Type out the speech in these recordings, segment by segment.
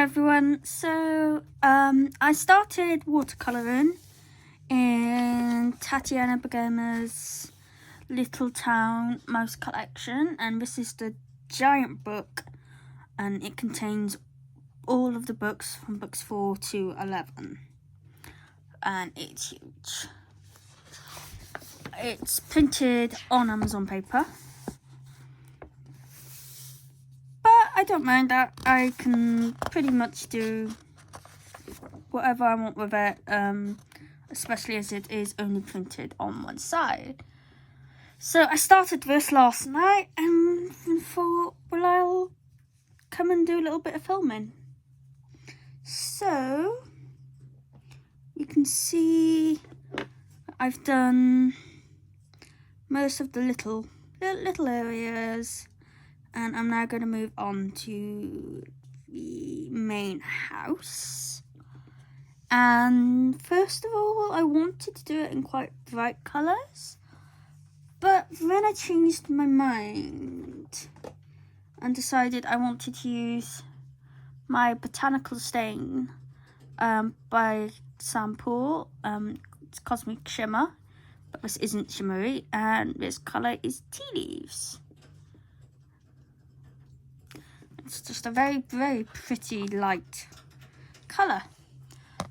everyone. So I started watercolouring in Tatiana Bogema's Little Town Mouse Collection, and this is the giant book, and it contains all of the books from books 4 to 11, and it's huge. It's printed on Amazon paper, but I don't mind that. I can pretty much do whatever I want with it, especially as it is only printed on one side. So I started this last night and thought, well, I'll come and do a little bit of filming. So you can see I've done most of the little areas, and I'm now going to move on to the main house. And first of all, I wanted to do it in quite bright colours, but then I changed my mind and decided I wanted to use my Botanical stain by Sample. It's Cosmic Shimmer, but this isn't shimmery, and this colour is Tea Leaves. It's just a very, very pretty light colour.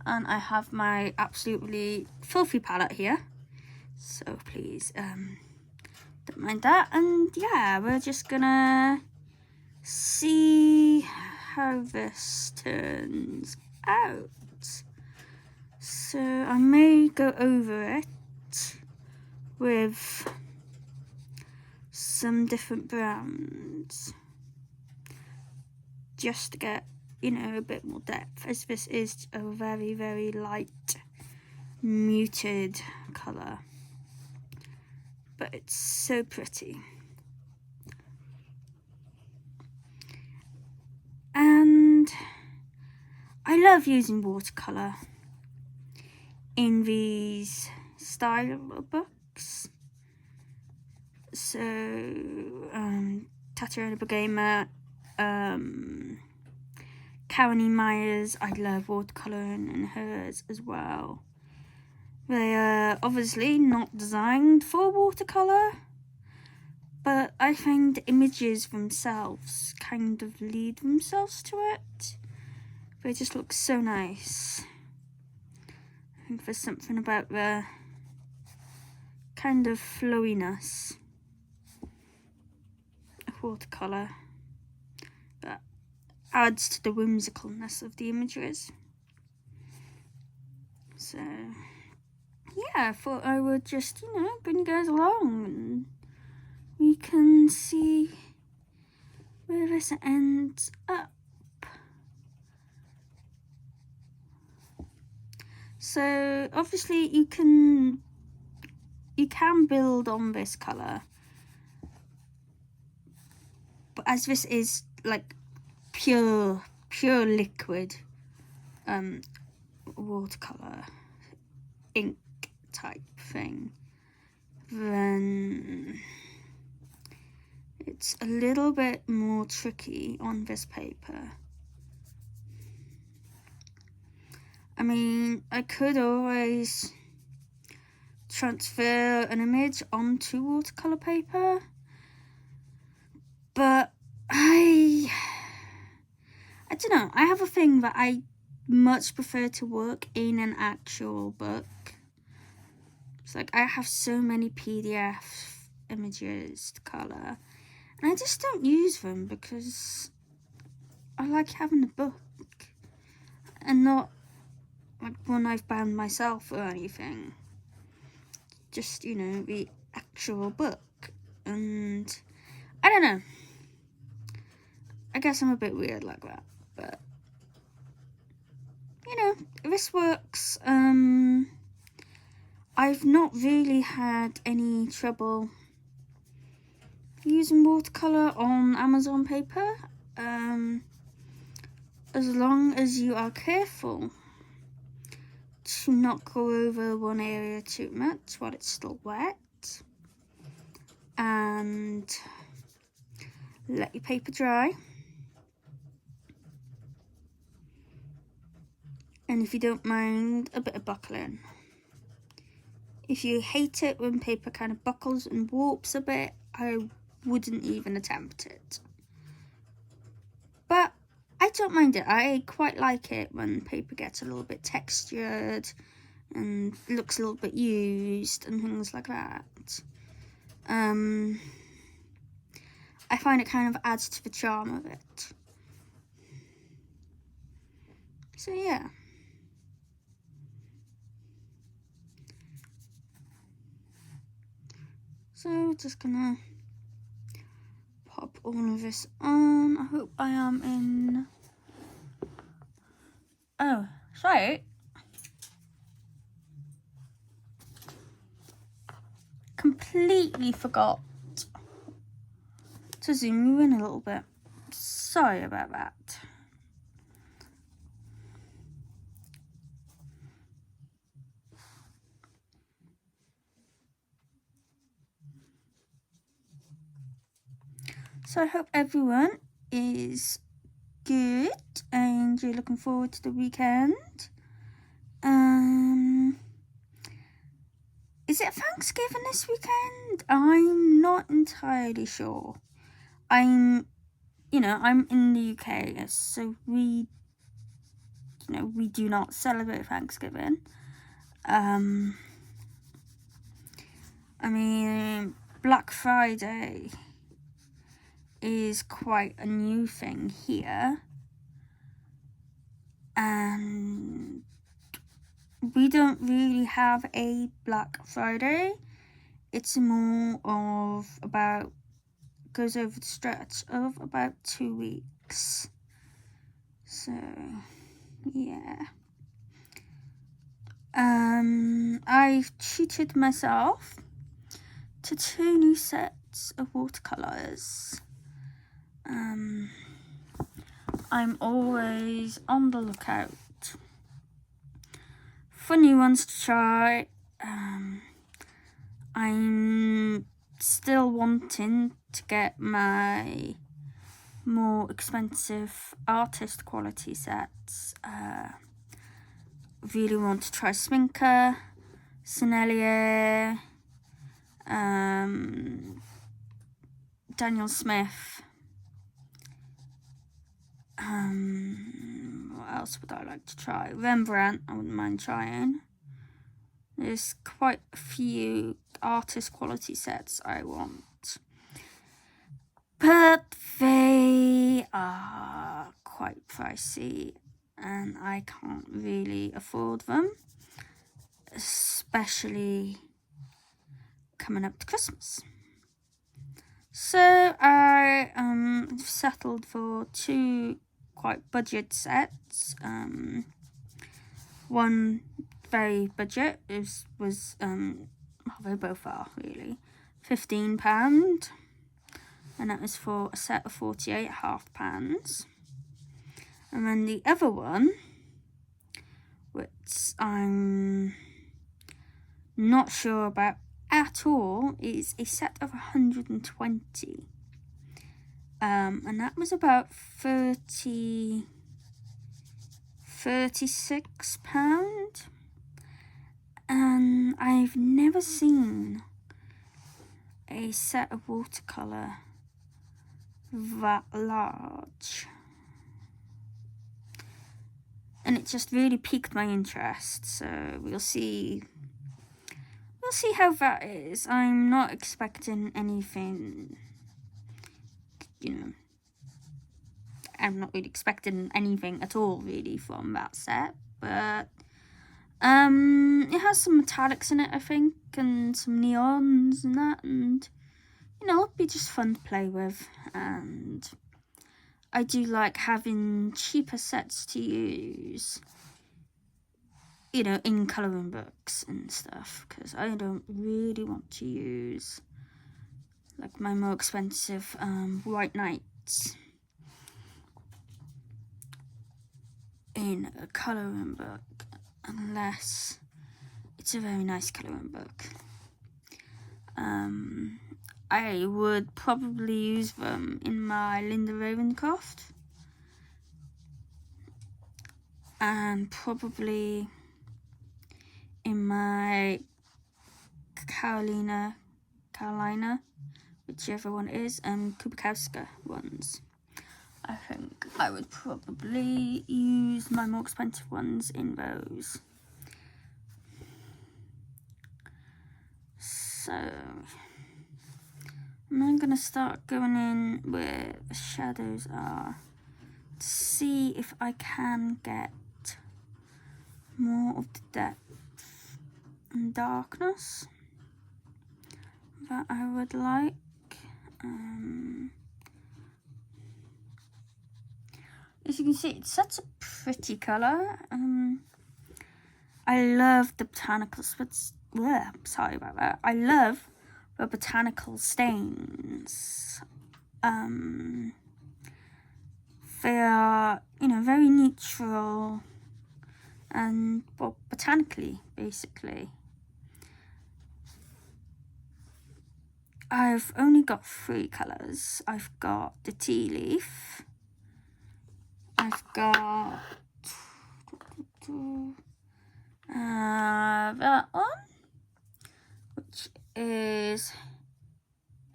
And I have my absolutely filthy palette here, so please don't mind that. And yeah, we're just gonna see how this turns out. So I may go over it with some different browns just to get, you know, a bit more depth, as this is a very, very light, muted colour. But it's so pretty. And I love using watercolour in these style of books. So, Tatiana Bogema, Karen Myers, I love watercolouring in hers as well. They are obviously not designed for watercolour, but I find the images themselves kind of lead themselves to it. They just look so nice. I think there's something about the kind of flowiness of watercolour that adds to the whimsicalness of the images. So yeah, I thought I would just, you know, bring you guys along and we can see where this ends up. So obviously you can build on this colour, but as this is like pure liquid watercolour ink type thing, then it's a little bit more tricky on this paper. I mean, I could always transfer an image onto watercolour paper, but I don't know, I have a thing that I much prefer to work in an actual book. It's like I have so many PDF images to colour, and I just don't use them because I like having a book and not like one I've bound myself or anything. Just, you know, the actual book. And I don't know, I guess I'm a bit weird like that, but you know, this works. I've not really had any trouble using watercolour on Amazon paper, as long as you are careful to not go over one area too much while it's still wet, and let your paper dry. and if you don't mind a bit of buckling. If you hate it when paper kind of buckles and warps a bit, I wouldn't even attempt it. But I don't mind it. I quite like it when paper gets a little bit textured and looks a little bit used and things like that. I find it kind of adds to the charm of it. So yeah. So just gonna pop all of this on. I hope I am in. Oh, sorry. Completely forgot to zoom you in a little bit. Sorry about that. So I hope everyone is good and you're looking forward to the weekend. Is it Thanksgiving this weekend? I'm not entirely sure. I'm in the UK, so we do not celebrate Thanksgiving. I mean, Black Friday is quite a new thing here, and we don't really have a Black Friday. It's more of goes over the stretch of about 2 weeks. So yeah. I've treated myself to 2 new sets of watercolours. I'm always on the lookout for new ones to try. I'm still wanting to get my more expensive artist quality sets. Really want to try Sminker, Sennelier, Daniel Smith. What else would I like to try? Rembrandt, I wouldn't mind trying. There's quite a few artist quality sets I want, but they are quite pricey and I can't really afford them, especially coming up to Christmas. So I settled for 2 quite budget sets. One very budget was they both are really £15, and that was for a set of 48 half pans. And then the other one, which I'm not sure about at all, is a set of 120. And that was about £36. And I've never seen a set of watercolour that large. And it just really piqued my interest, so we'll see how that is. I'm not expecting anything, I'm not really expecting anything at all really from that set, but it has some metallics in it, I think, and some neons and that, and it'll be just fun to play with. And I do like having cheaper sets to use, in colouring books and stuff, because I don't really want to use like my more expensive white nights in a colouring book, unless it's a very nice colouring book. I would probably use them in my Linda Ravencroft. and probably in my Carolina, whichever one it is, and Kubikowska ones. I think I would probably use my more expensive ones in those. So I'm going to start going in where the shadows are to see if I can get more of the depth and darkness that I would like. As you can see, it's such a pretty colour. I love the botanical sorry about that. I love the botanical stains. They are, very neutral and, well, botanically, basically. I've only got 3 colours. I've got the tea leaf. I've got that one, which is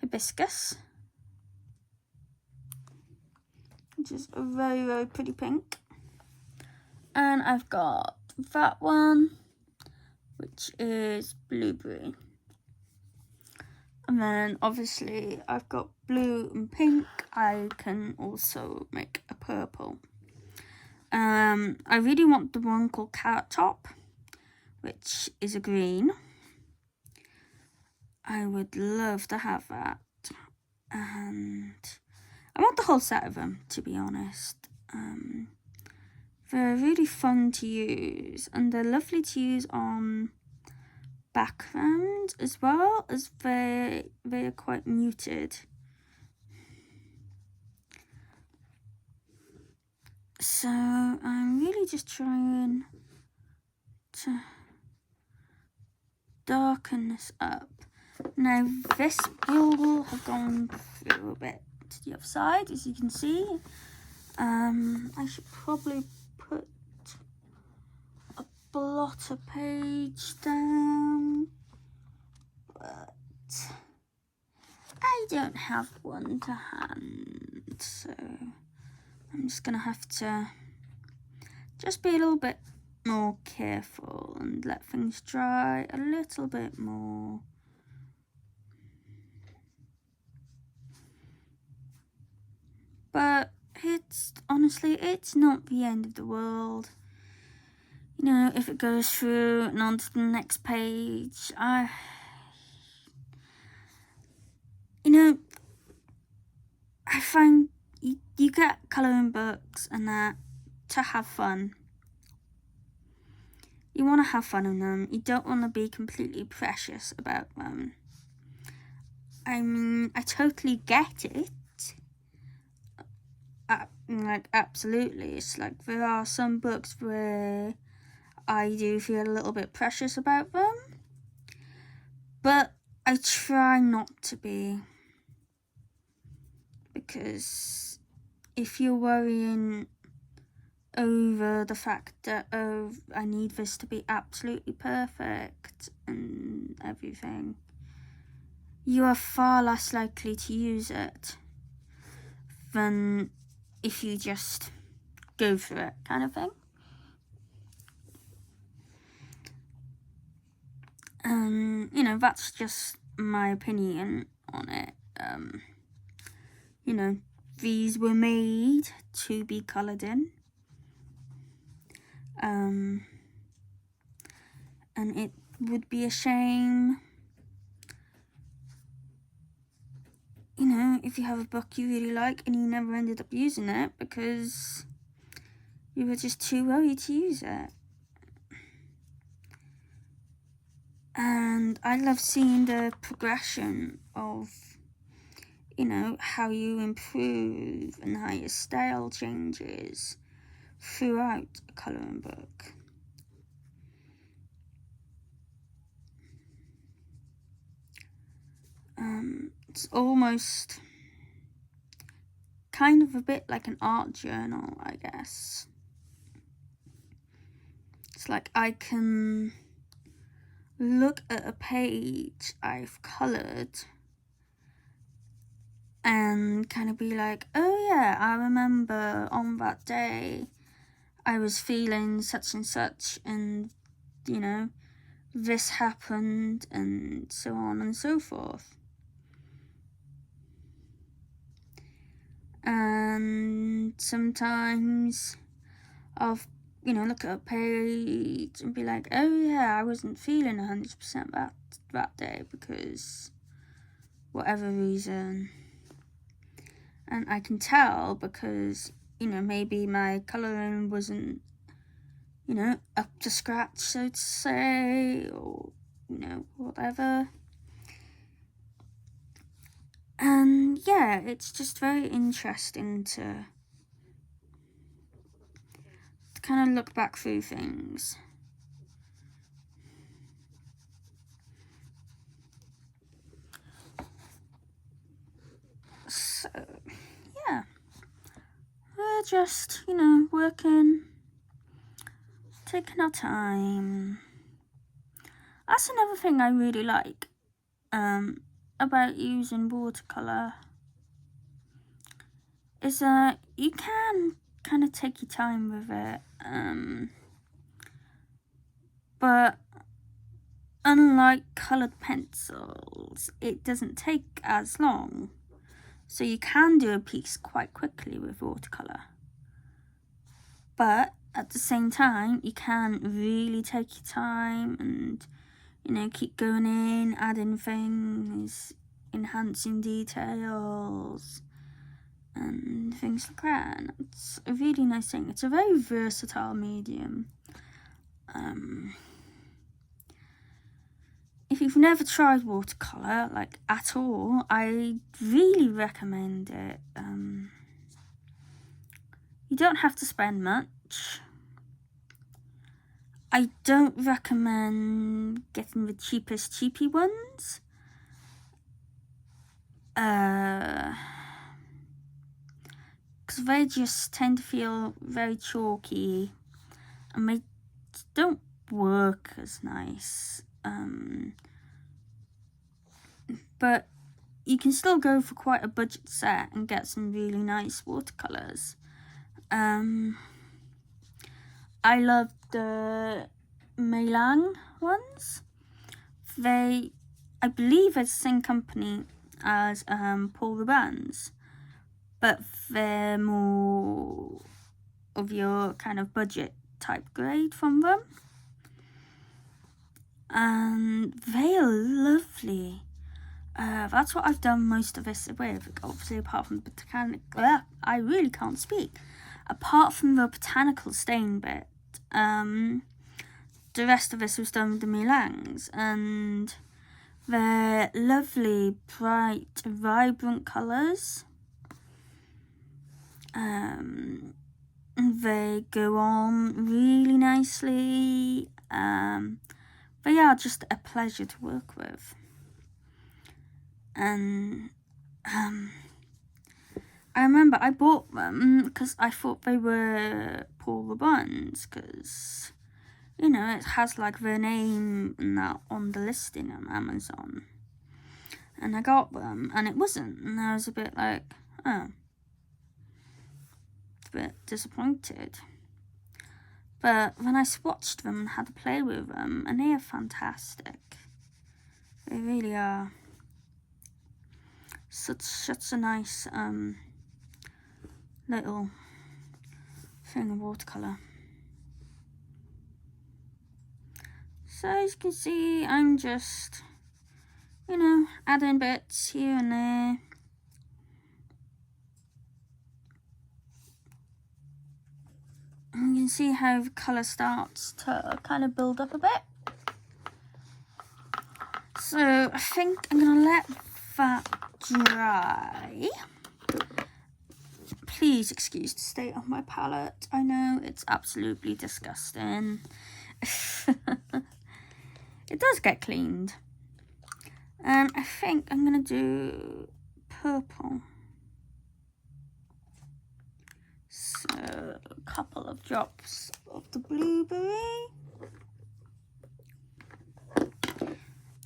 hibiscus, which is a very, very pretty pink. And I've got that one, which is blueberry. And then obviously I've got blue and pink. I can also make a purple. I really want the one called Carrot Top, which is a green. I would love to have that. And I want the whole set of them, to be honest. They're really fun to use, and they're lovely to use on background as well, as they are quite muted. So I'm really just trying to darken this up. Now this will have gone through a bit to the other side, as you can see. I should probably put a blotter page down, but I don't have one to hand, so I'm just gonna have to just be a little bit more careful and let things dry a little bit more. But honestly, it's not the end of the world. If it goes through and onto the next page, I find you get colouring books and that to have fun. You want to have fun in them. You don't want to be completely precious about them. I mean, I totally get it. Absolutely. It's like there are some books where I do feel a little bit precious about them, but I try not to be, because if you're worrying over the fact that I need this to be absolutely perfect and everything, you are far less likely to use it than if you just go for it, kind of thing. That's just my opinion on it. These were made to be coloured in. And it would be a shame, if you have a book you really like and you never ended up using it because you were just too worried to use it. And I love seeing the progression of, how you improve and how your style changes throughout a colouring book. It's almost kind of a bit like an art journal, I guess. like I can look at a page I've coloured and kind of be like, oh yeah, I remember on that day I was feeling such and such, and you know, this happened, and so on and so forth. And sometimes I'll, look at a page and be like, oh yeah, I wasn't feeling 100% that day because whatever reason. And I can tell because, maybe my colouring wasn't, up to scratch, so to say, or, whatever. And yeah, it's just very interesting to kind of look back through things. So, yeah. We're just, working, taking our time. That's another thing I really like about using watercolour, is that you can kind of take your time with it. But unlike coloured pencils, it doesn't take as long. So you can do a piece quite quickly with watercolour. But at the same time, you can really take your time and, keep going in, adding things, enhancing details, and things like that. And it's a really nice thing. It's a very versatile medium. If you've never tried watercolour, like at all, I really recommend it. You don't have to spend much. I don't recommend getting the cheapest cheapy ones. Because they just tend to feel very chalky and they don't work as nice. But you can still go for quite a budget set and get some really nice watercolours. I love the Mei Liang ones. I believe it's the same company as Paul Rabanne's, but they're more of your kind of budget type grade from them. And they are lovely. That's what I've done most of this with, obviously apart from the Botanical. I really can't speak. Apart from the Botanical stain bit, the rest of this was done with the Mei Liangs, and they're lovely, bright, vibrant colours. They go on really nicely. They are just a pleasure to work with. And I remember I bought them because I thought they were Paul Rabanne's, because, it has like their name and that on the listing on Amazon. And I got them and it wasn't, and I was a bit like, oh, a bit disappointed. But then I swatched them and had to play with them, and they are fantastic. They really are. Such a nice little thing of watercolour. So as you can see, I'm just, adding bits here and there. And you can see how the colour starts to kind of build up a bit. So I think I'm going to let that dry. Please excuse the state of my palette. I know it's absolutely disgusting. It does get cleaned. And I think I'm going to do purple. So a couple of drops of the blueberry.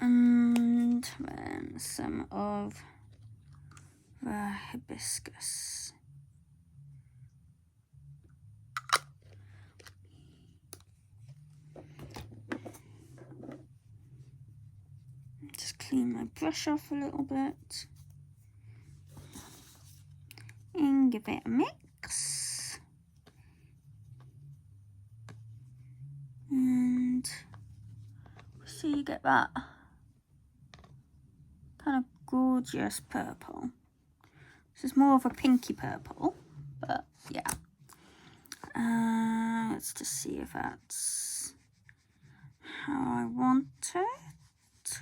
And then some of the hibiscus. Just clean my brush off a little bit and give it a mix. And so you get that kind of gorgeous purple. This is more of a pinky purple, but yeah. Let's just see if that's how I want it.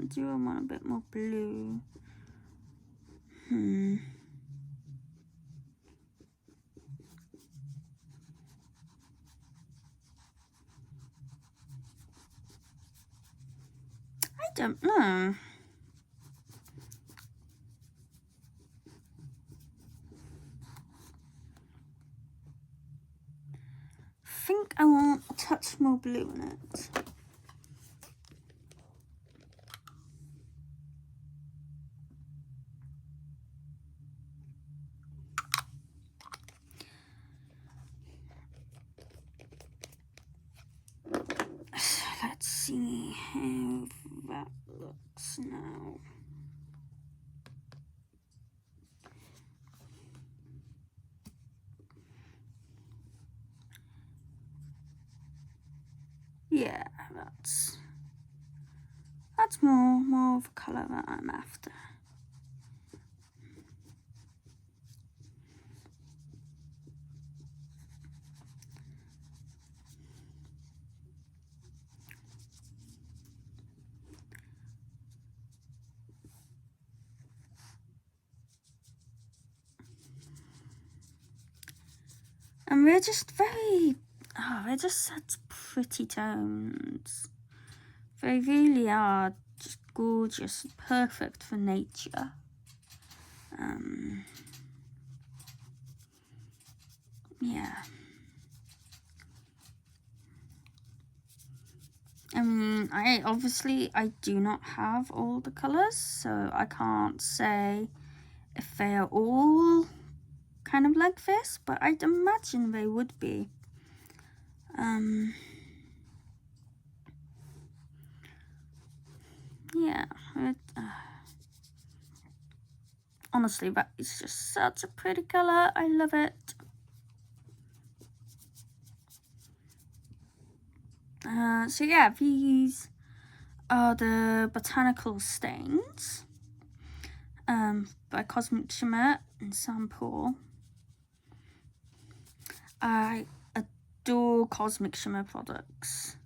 Do I want a bit more blue? I don't know. I think I want a touch more blue in it. Let's see how that looks now. Yeah, that's more of a colour that I'm after. And they're just they're just such pretty tones. They really are just gorgeous, perfect for nature. Yeah. I mean, I do not have all the colours, so I can't say if they are all kind of like this, but I'd imagine they would be. Yeah, honestly, that is just such a pretty colour. I love it. So yeah, these are the Botanical stains by Cosmic Shimmer and Sample. I adore Cosmic Shimmer products.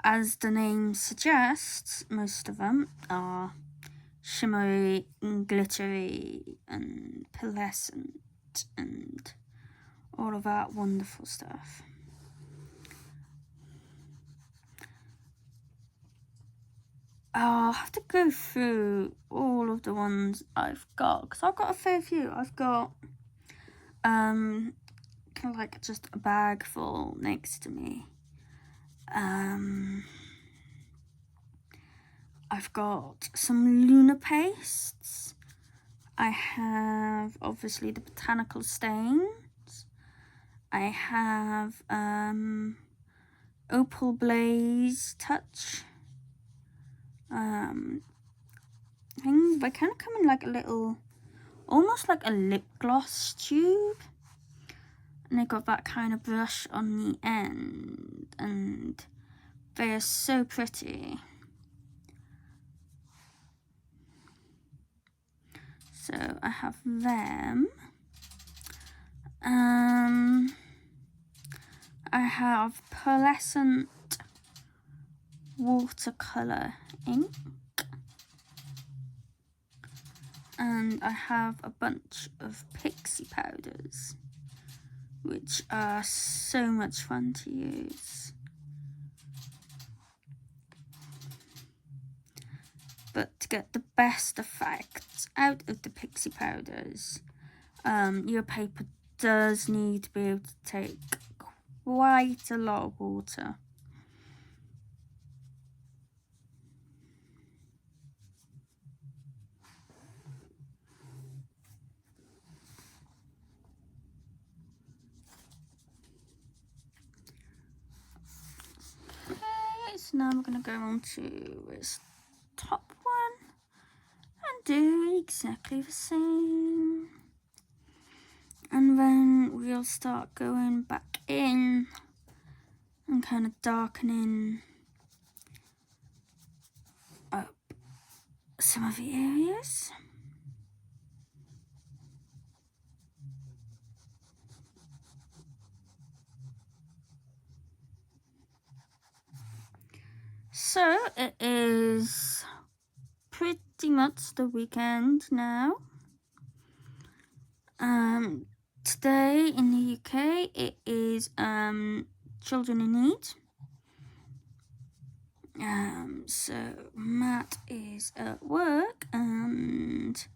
As the name suggests, most of them are shimmery and glittery and pearlescent and all of that wonderful stuff. I'll have to go through all of the ones I've got, because I've got a fair few. I've got kind of like just a bag full next to me. I've got some lunar pastes. I have obviously the Botanical stains. I have Opal Blaze Touch. I think they kind of come in like a little, almost like a lip gloss tube. And they got that kind of brush on the end, and they are so pretty. So I have them. I have pearlescent watercolour ink. And I have a bunch of pixie powders, which are so much fun to use. But to get the best effects out of the pixie powders, your paper does need to be able to take quite a lot of water. Okay, so now I'm going to go on to this top one and do exactly the same. And then we'll start going back in and kind of darkening up some of the areas. So it is pretty much the weekend now. Today in the UK it is Children in Need. So Matt is at work and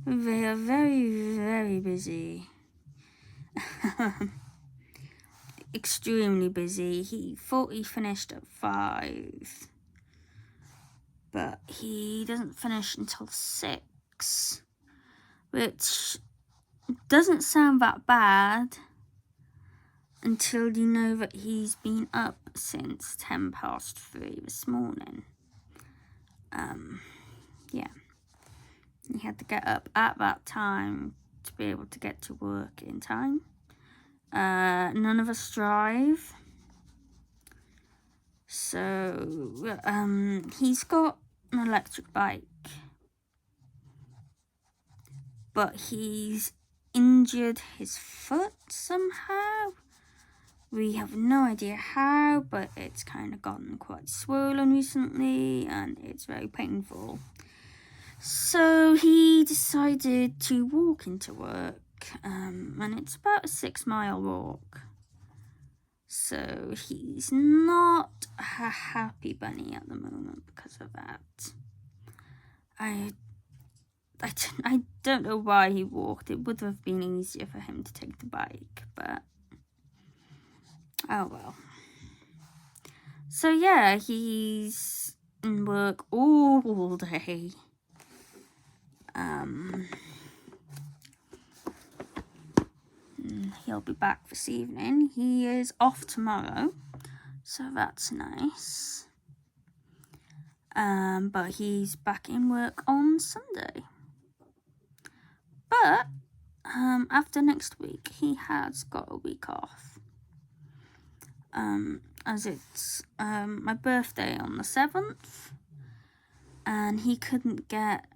they are very, very busy. Extremely busy. He thought he finished at 5, but he doesn't finish until 6, which doesn't sound that bad until you know that he's been up since 3:10 this morning. Yeah, he had to get up at that time to be able to get to work in time. None of us drive, so he's got an electric bike, but he's injured his foot somehow. We have no idea how, but it's kind of gotten quite swollen recently and it's very painful. So he decided to walk into work, and it's about a 6-mile walk. So he's not a happy bunny at the moment because of that. I don't know why he walked. It would have been easier for him to take the bike, but oh well. So yeah, he's in work all day. He'll be back this evening. He is off tomorrow, so that's nice. But he's back in work on Sunday. But after next week, he has got a week off. As it's my birthday on the 7th, and he couldn't get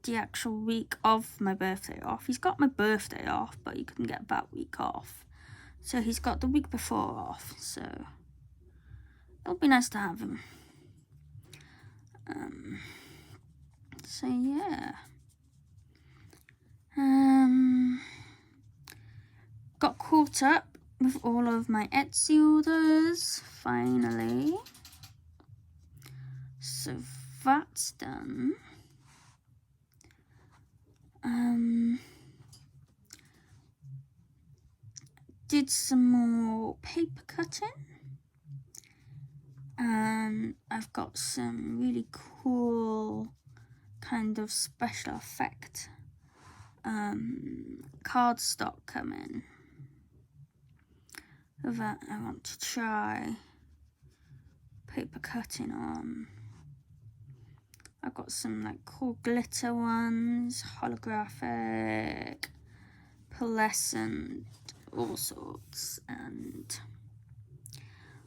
the actual week of my birthday off. He's got my birthday off, but he couldn't get that week off. So he's got the week before off, so it'll be nice to have him. So yeah. Got caught up with all of my Etsy orders, finally. So that's done. Did some more paper cutting. And I've got some really cool kind of special effect cardstock coming that I want to try paper cutting on. I've got some like cool glitter ones, holographic, pearlescent, all sorts, and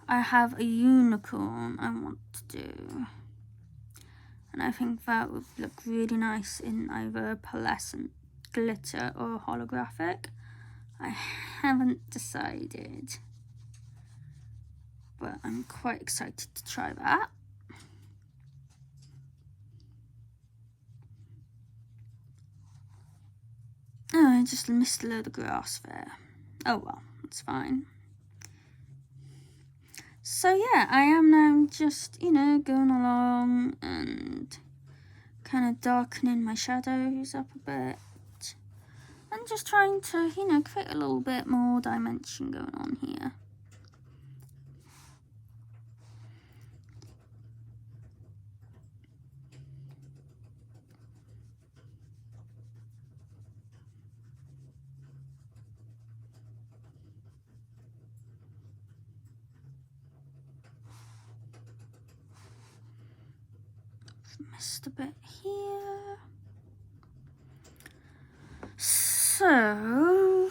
I have a unicorn I want to do, and I think that would look really nice in either pearlescent, glitter or holographic. I haven't decided, but I'm quite excited to try that. Oh, I just missed a load of grass there. Oh well, that's fine. So yeah, I am now just, going along and kind of darkening my shadows up a bit. And just trying to, you know, create a little bit more dimension going on here. Missed a bit here. So,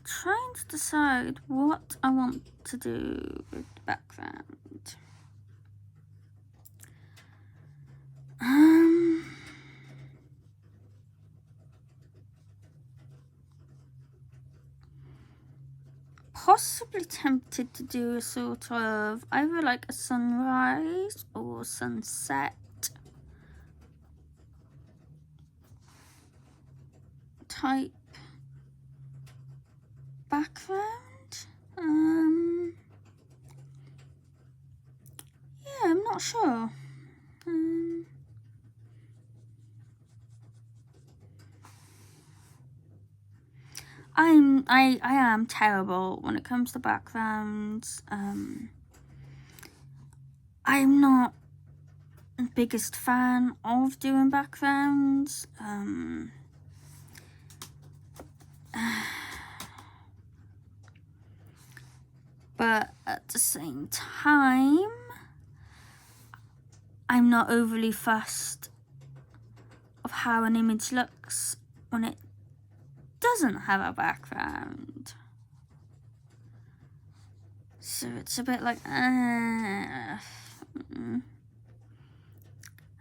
trying to decide what I want to do with the background. Possibly tempted to do a sort of either like a sunrise or sunset type background. Yeah, I'm not sure. I am terrible when it comes to backgrounds. I'm not the biggest fan of doing backgrounds. But at the same time, I'm not overly fussed of how an image looks when it doesn't have a background. So it's a bit like, I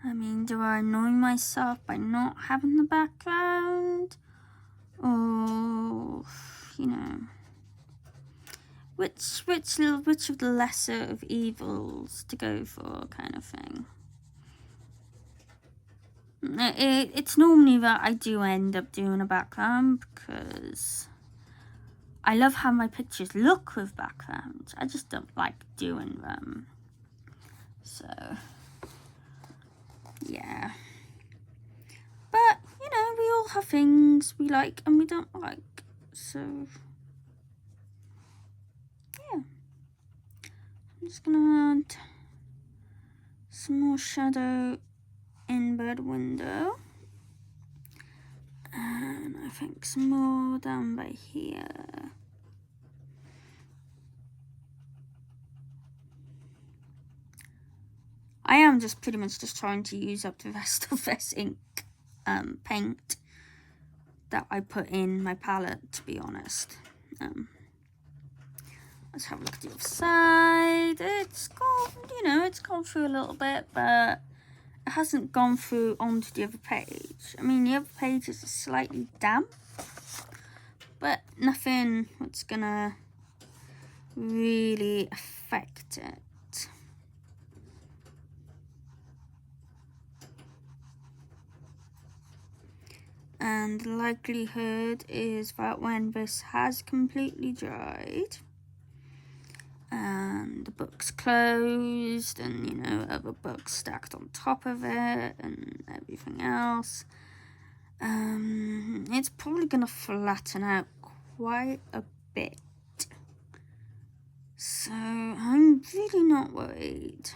mean, do I annoy myself by not having the background? Or, you know, which of the lesser of evils to go for, kind of thing. It's normally that I do end up doing a background because I love how my pictures look with backgrounds. I just don't like doing them. So, yeah. But, you know, we all have things we like and we don't like. So, yeah. I'm just gonna add some more shadow in by the window. And I think some more down by here. I am just pretty much just trying to use up the rest of this ink paint that I put in my palette, to be honest. Let's have a look at the other side. It's gone, you know, it's gone through a little bit, but it hasn't gone through onto the other page. I mean, the other page is slightly damp, but nothing that's gonna really affect it. And the likelihood is that when this has completely dried and the book's closed and, you know, other books stacked on top of it and everything else, it's probably going to flatten out quite a bit. So I'm really not worried.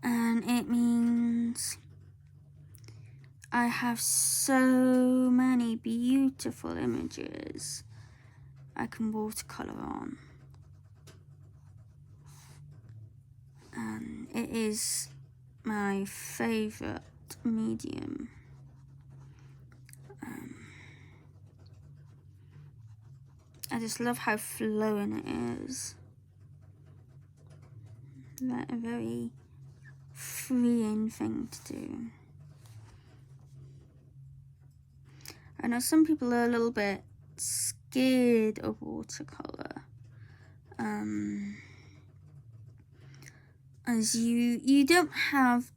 And it means I have so many beautiful images I can watercolour on. And it is my favourite medium. I just love how flowing it is. That's a very freeing thing to do. I know some people are a little bit scared of watercolour, as you don't have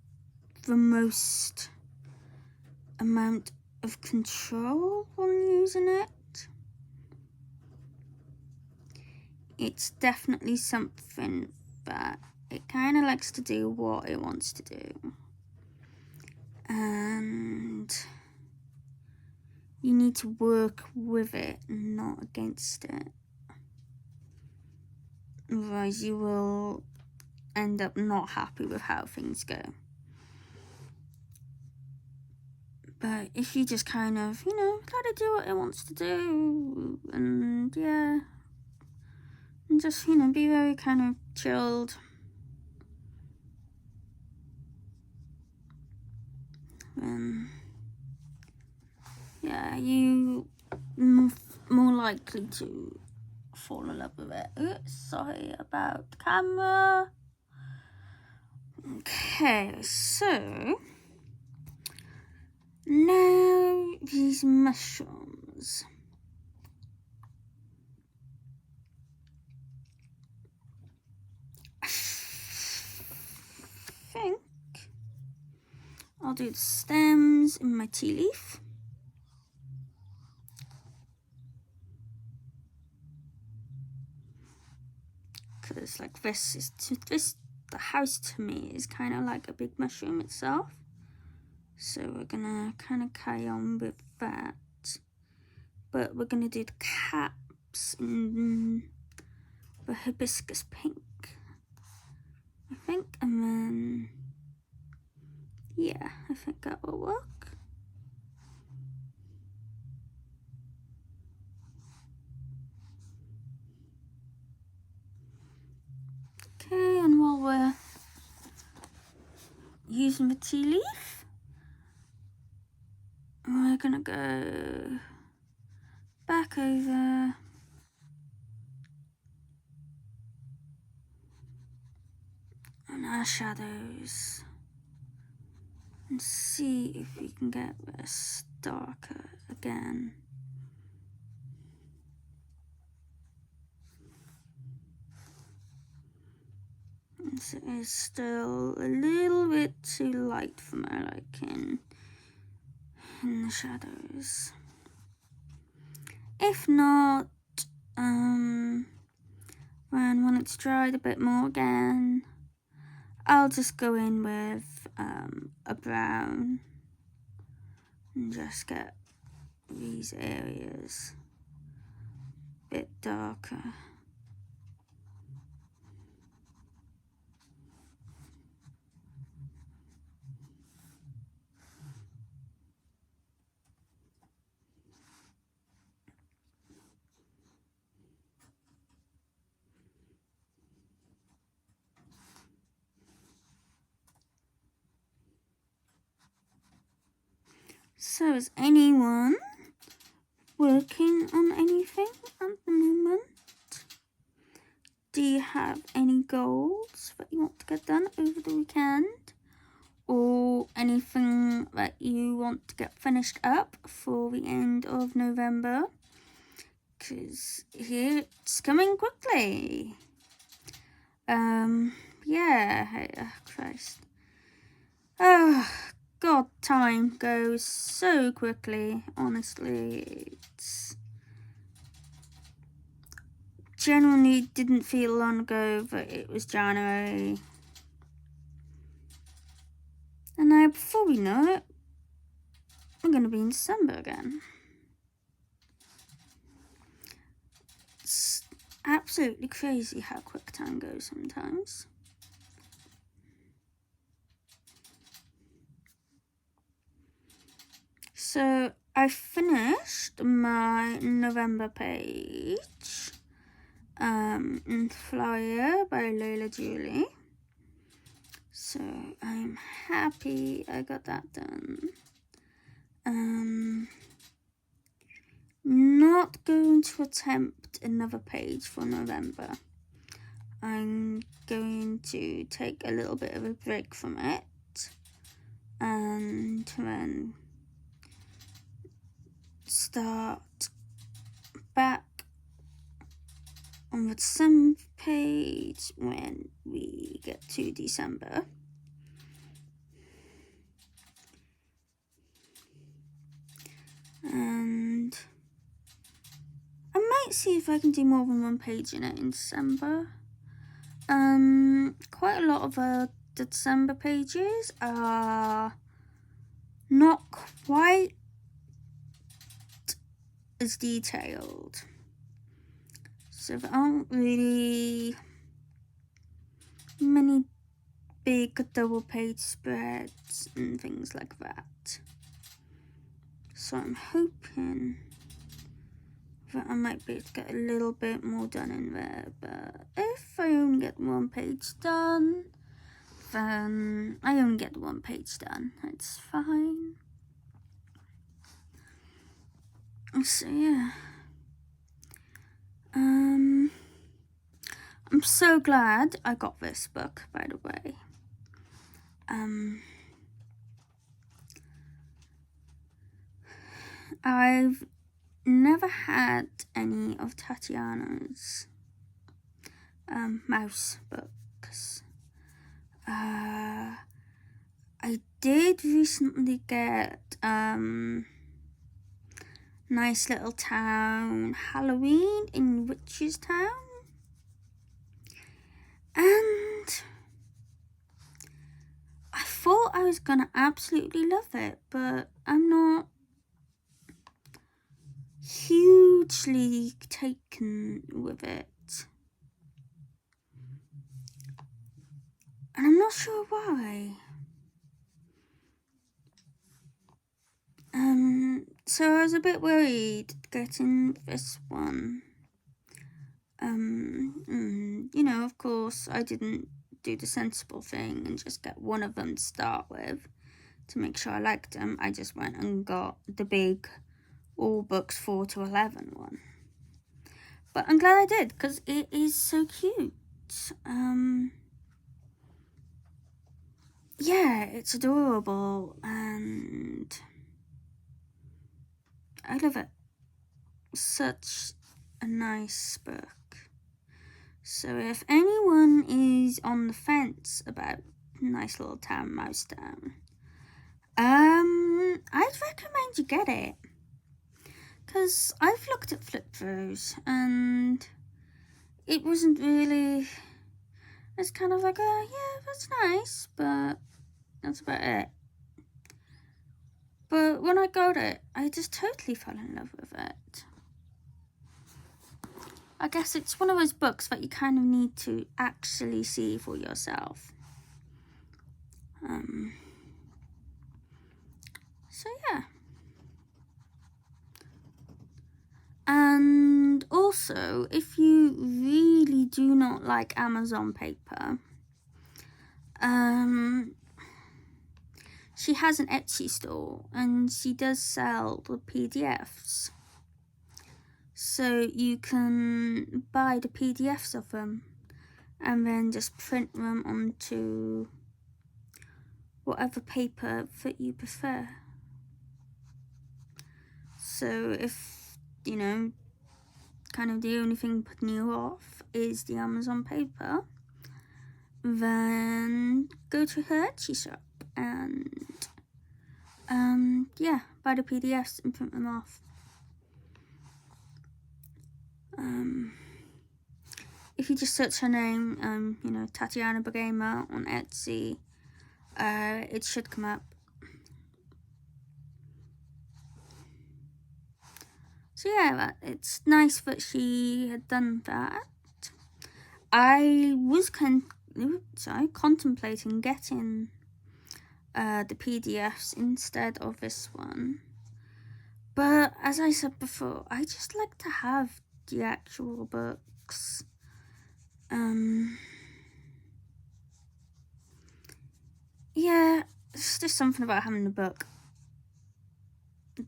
the most amount of control when using it. It's definitely something that it kind of likes to do what it wants to do. And you need to work with it, not against it. Otherwise you will end up not happy with how things go. But if you just kind of, you know, let it do what it wants to do, and yeah, and just, you know, be very kind of chilled. Yeah, you more likely to fall in love with it. Oops, sorry about the camera. Okay, so now these mushrooms. I think I'll do the stems in my tea leaf. Because like this, the house to me is kind of like a big mushroom itself. So we're gonna kind of carry on with that. But we're gonna do the caps in the hibiscus pink, I think, and then yeah, I think that will work. Okay, and while we're using the tea leaf, we're gonna go back over on our shadows and see if we can get this darker again. This is still a little bit too light for my liking in the shadows. If not, then when it's dried a bit more again, I'll just go in with a brown and just get these areas a bit darker. So is anyone working on anything at the moment? Do you have any goals that you want to get done over the weekend? Or anything that you want to get finished up for the end of November? Because it's coming quickly. Yeah, Christ. Oh, God, time goes so quickly, honestly. It's genuinely didn't feel long ago that it was January. And now, before we know it, we're going to be in December again. It's absolutely crazy how quick time goes sometimes. So I finished my November page in Flyer by Lola Julie. So I'm happy I got that done. Not going to attempt another page for November. I'm going to take a little bit of a break from it and then start back on the December page when we get to December. And I might see if I can do more than one page in it in December. Quite a lot of the December pages are not quite as detailed. So there aren't really many big double page spreads and things like that. So I'm hoping that I might be able to get a little bit more done in there, but if I only get one page done, then I only get one page done. It's fine. So yeah. I'm so glad I got this book, by the way. I've never had any of Tatiana's mouse books. I did recently get Nice Little Town Halloween in Witch's Town, and I thought I was gonna absolutely love it, but I'm not hugely taken with it, and I'm not sure why. So I was a bit worried getting this one. You know, of course, I didn't do the sensible thing and just get one of them to start with to make sure I liked them. I just went and got the big all books 4 to 11 one. But I'm glad I did, because it is so cute. Yeah, it's adorable and I love it. Such a nice book. So if anyone is on the fence about Nice Little Town Mouse Town, I'd recommend you get it, because I've looked at flip throughs and it wasn't really, it's kind of like, yeah, that's nice, but that's about it. But when I got it, I just totally fell in love with it. I guess it's one of those books that you kind of need to actually see for yourself. So yeah. And also, if you really do not like Amazon paper, she has an Etsy store and she does sell the PDFs. So you can buy the PDFs of them and then just print them onto whatever paper that you prefer. So if, you know, kind of the only thing putting you off is the Amazon paper, then go to her Etsy shop and yeah, buy the PDFs and print them off. If you just search her name, you know, Tatiana Bogema on Etsy, it should come up. So yeah, it's nice that she had done that. I was contemplating getting the PDFs instead of this one, but as I said before, I just like to have the actual books. Yeah, it's just something about having the book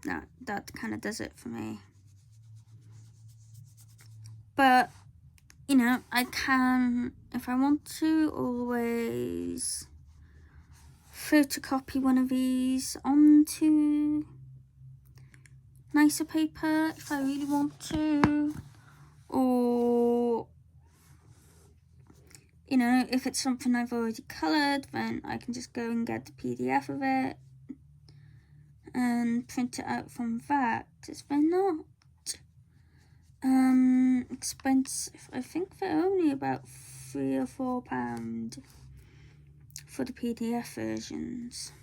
that kind of does it for me. But you know, I can, if I want to, always photocopy one of these onto nicer paper if I really want to, or you know, if it's something I've already coloured, then I can just go and get the PDF of it and print it out from that, because they're not expensive. I think they're only about £3 or £4 for the PDF versions.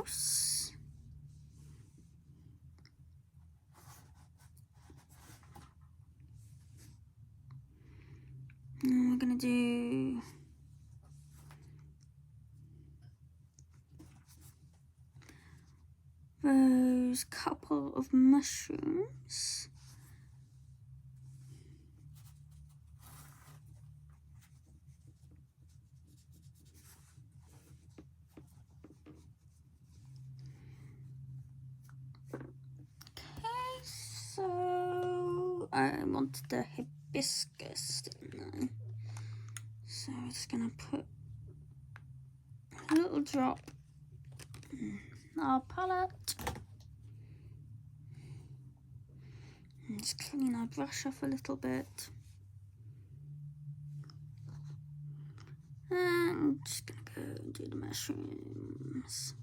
house. And we're gonna do those couple of mushrooms. Okay, so I wanted the hibiscus, didn't I? So I'm just gonna put a little drop in our palette. And just clean our brush off a little bit. And I'm just gonna go and do the mushrooms.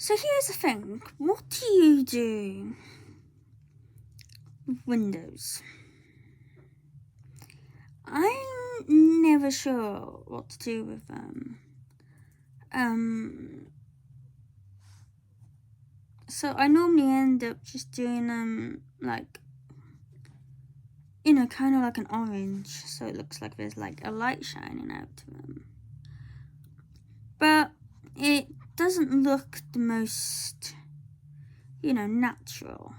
So here's the thing, what do you do with windows? I'm never sure what to do with them. So I normally end up just doing them like, you know, kind of like an orange, so it looks like there's like a light shining out to them. But it doesn't look the most, you know, natural.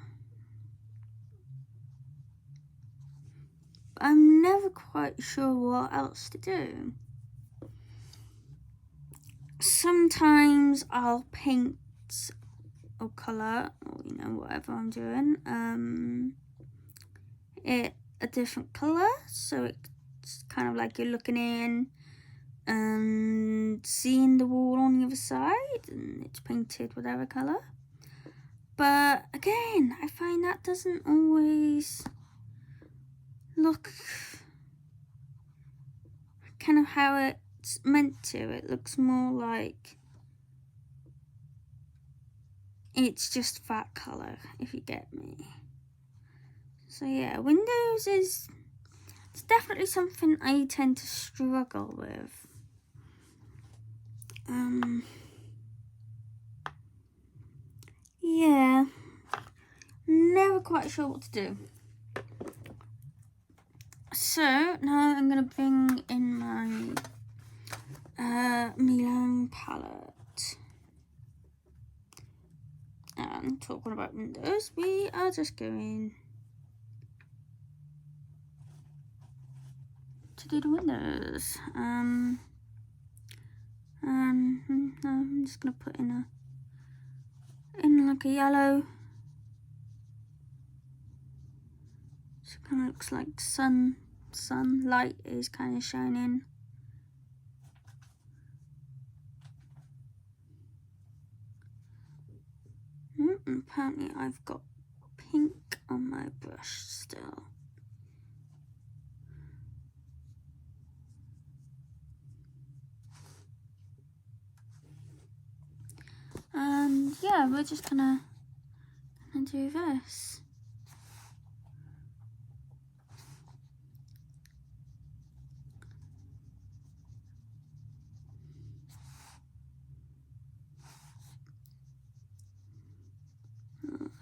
I'm never quite sure what else to do. Sometimes I'll paint or colour, or you know, whatever I'm doing, it a different colour, so it's kind of like you're looking in and seeing the wall on the other side, and it's painted whatever colour. But again, I find that doesn't always look kind of how it's meant to. It looks more like it's just that colour, if you get me. So yeah, windows it's definitely something I tend to struggle with. Yeah, never quite sure what to do. So now I'm gonna bring in my Mei Liang palette. And talking about windows, we are just going to do the windows. I'm just gonna put in like a yellow. So it kind of looks like sunlight is kind of shining. And apparently I've got pink on my brush still. And yeah, we're just gonna do this.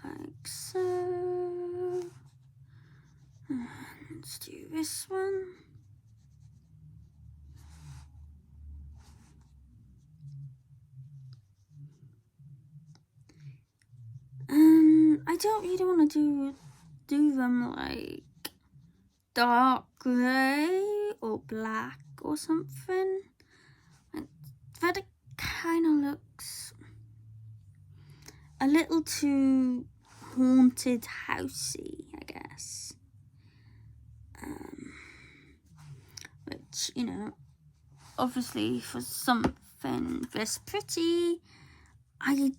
Like so. And let's do this one. I don't really want to do them like dark grey or black or something. That it kind of looks a little too haunted housey, I guess. Which, you know, obviously for something this pretty, I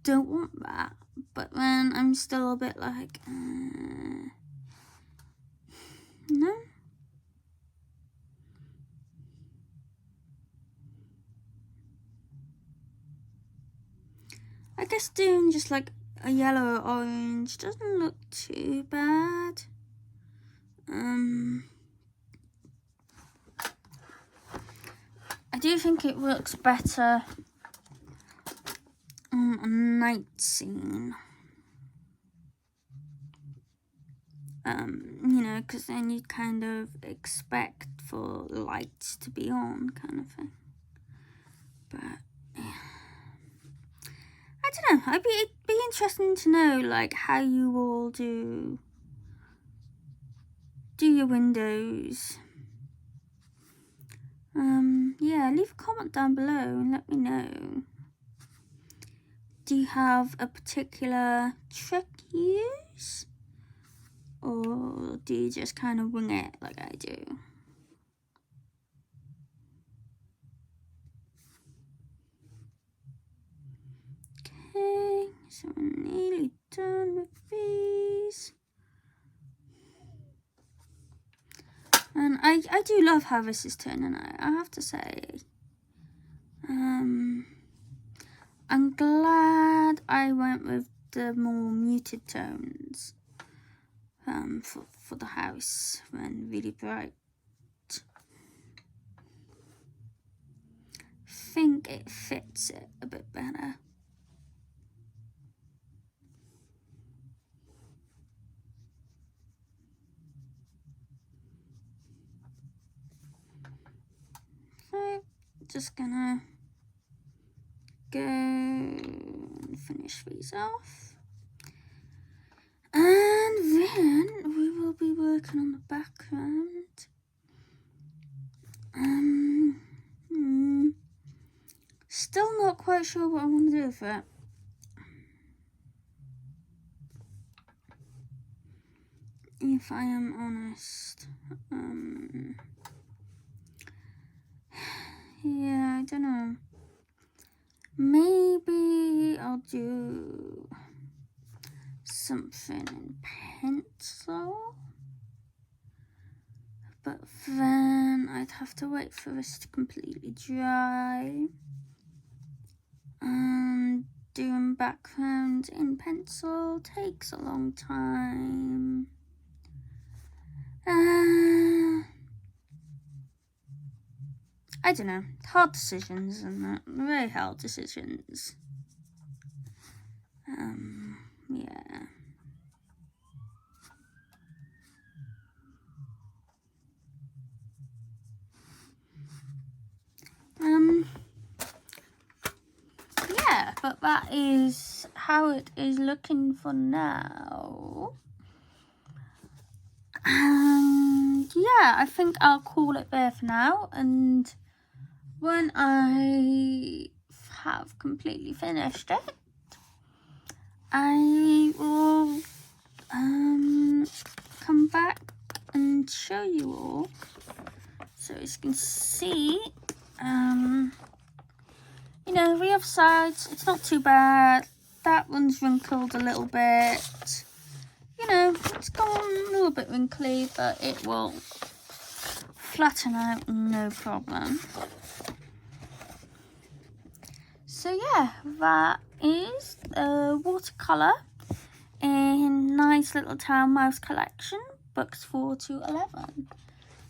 don't want that. But then I'm still a bit like, no. doing just like a yellow or orange. Doesn't look too bad. I do think it works better on a night scene. You know, because then you kind of expect for lights to be on, kind of thing. But yeah. I don't know. It'd be interesting to know like how you all do your windows. Yeah, leave a comment down below and let me know. Do you have a particular trick you use? Or do you just kind of wing it like I do? Okay, so we're nearly done with these. And I do love how this is turning out, I have to say. I'm glad I went with the more muted tones for the house when really bright. I think it fits it a bit better. So, just gonna go and finish these off. And then we will be working on the background. Still not quite sure what I want to do with it. If I am honest. Yeah, I don't know. Maybe I'll do something in pencil. But then I'd have to wait for this to completely dry. And doing background in pencil takes a long time. I don't know. Hard decisions, isn't it? Very hard decisions. Yeah. Yeah, but that is how it is looking for now. And yeah, I think I'll call it there for now. And when I have completely finished it, I will come back and show you all. So as you can see, you know, the other sides, it's not too bad. That one's wrinkled a little bit. You know, it's gone a little bit wrinkly, but it will flatten out, no problem. So yeah, that is the Watercolour in Nice Little Town Mouse Collection, books 4 to 11.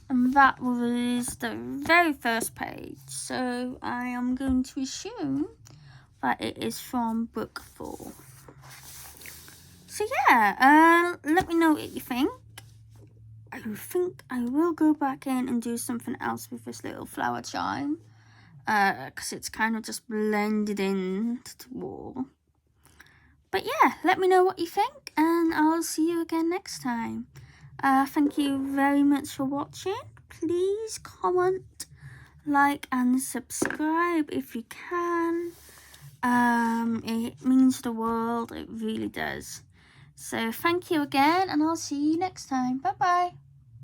And that was the very first page. So I am going to assume that it is from book 4. So yeah, let me know what you think. I think I will go back in and do something else with this little flower chime. Because it's kind of just blended into the wall. But yeah, let me know what you think. And I'll see you again next time. Thank you very much for watching. Please comment, like and subscribe if you can. It means the world, it really does. So thank you again, and I'll see you next time. Bye bye.